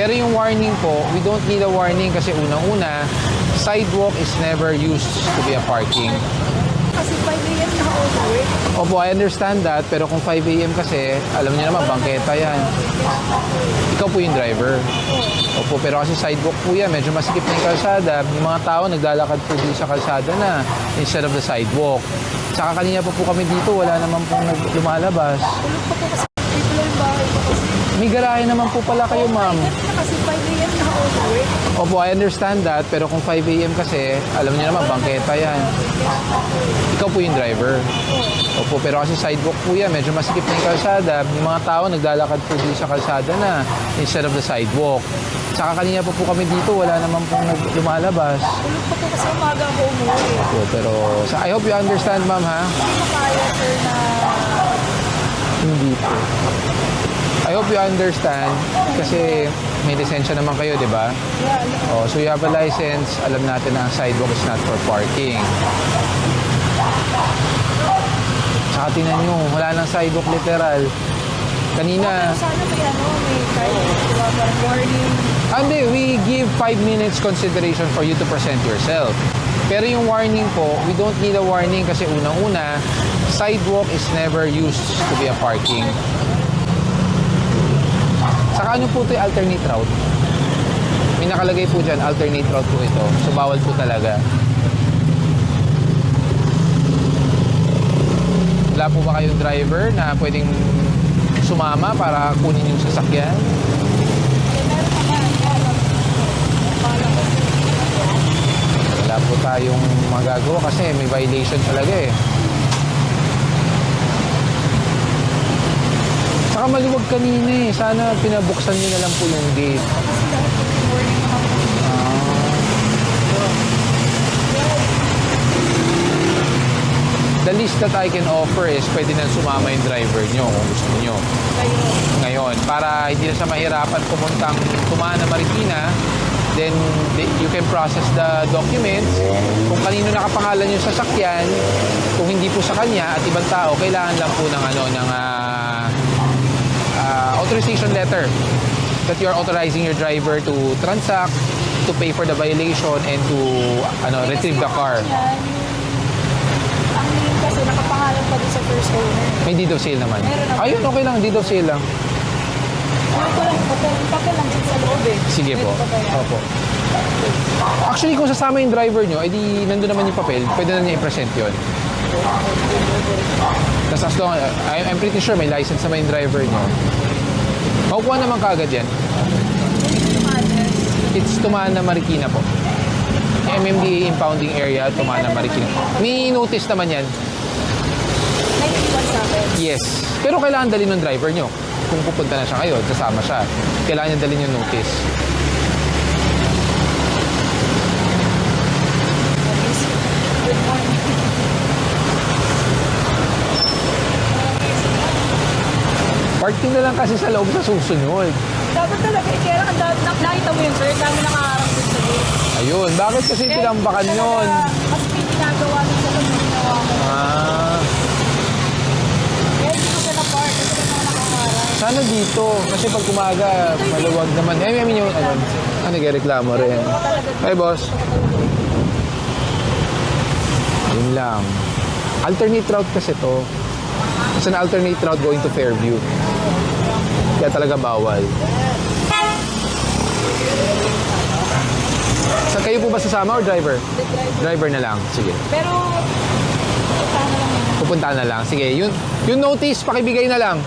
Pero yung warning po, we don't need a warning kasi unang-una, sidewalk is never used to be a parking. Kasi 5 a.m. naka-overwork. Opo, I understand that, pero kung 5 a.m. kasi, alam niyo naman, bangketa yan. Ikaw po yung driver. Opo, pero kasi sidewalk po yan, medyo masikip na yung kalsada. Yung mga tao naglalakad po dito sa kalsada na instead of the sidewalk. Saka kanina pa po kami dito, wala naman pong lumalabas. Tulog pa po kasi dito yung bahay ko kasi. May garahe naman po pala kayo, ma'am. Kasi 5 a.m. naka-overwork. Opo, I understand that, pero kung 5 a.m. kasi, alam niyo naman, bangketa yan. Ikaw po yung driver. Opo, pero kasi sidewalk po yan, medyo masikip na yung kalsada. Yung mga tao naglalakad po dito sa kalsada na instead of the sidewalk. Saka kanina pa po kami dito, wala naman pong lumalabas. Tulog pa po kasi umaga ako umuwi. Opo, pero I hope you understand, ma'am, ha? Hindi ko kaya, sir, na Hindi po. I hope you understand kasi may lisensya naman kayo, di ba? Oh, so you have a license, alam natin na ang sidewalk is not for parking. Saka tingnan nyo, wala nang sidewalk literal. Kanina, sana may kahit parang warning. hindi, we give 5 minutes consideration for you to present yourself. Pero yung warning po, we don't need a warning kasi unang-una, sidewalk is never used to be a parking. Saka ano po ito yung alternate route? May nakalagay po dyan, alternate route po ito. So bawal po talaga. Wala po ba kayong driver na pwedeng sumama para kunin yung sasakyan? Wala po tayong magagawa kasi may violation talaga eh. Saka maluwag kanina eh. Sana pinabuksan nyo na lang po yung gate. The least that I can offer is pwede na sumama yung driver nyo kung gusto nyo. Ngayon, para hindi na siya mahirapan pumuntang Tumana, Marikina, then you can process the documents. Kung kanino nakapangalan yung sasakyan, kung hindi po sa kanya at ibang tao, kailangan lang po ng authorization letter that you are authorizing your driver to transact, to pay for the violation, and to retrieve the car. Ang name kasi nakapangalan pa din sa first owner. May deed of sale naman. Ayun, okay lang. Deed of sale lang. Ano ko lang, papel lang sa loob eh. Sige po. Opo. Actually, kung sasama yung driver nyo, edi nandun naman yung papel, pwede na niya i-present yun. Tapos as long, I'm pretty sure may license naman yung driver nyo. Makukuha naman kaagad yan. It's Tumana, Marikina po. MMDA impounding area, Tumana, Marikina. May notice naman yan. Nag-iwan sa akin. Yes. Pero kailangan dalhin ng driver nyo. Kung pupunta na siya kayo, kasama siya. Kailangan niya dalhin yung notice. Good morning. Parking na lang kasi sa loob sa susunod. Dapat talaga, kaya lang, nakita mo yun, sir. Dami nakaharap din sa gate. Ayun. Bakit kasi tinambakan yun? Mas pinagawa din sa kanya ginawa ko. Kaya dito ko siya na-park. Kasi ko na nakaharap. Sana dito. Kasi pag umaga, maluwag naman. I mean yung nagreklamo rin. Hey, boss. Yun lang. Alternate route kasi to. It's an alternate route going to Fairview. Kaya talaga bawal. Sa kayo po ba sasama or driver? Driver na lang. Sige. Pero, punta na lang yun. Pupunta na lang. Sige. Yung notice, pakibigay na lang.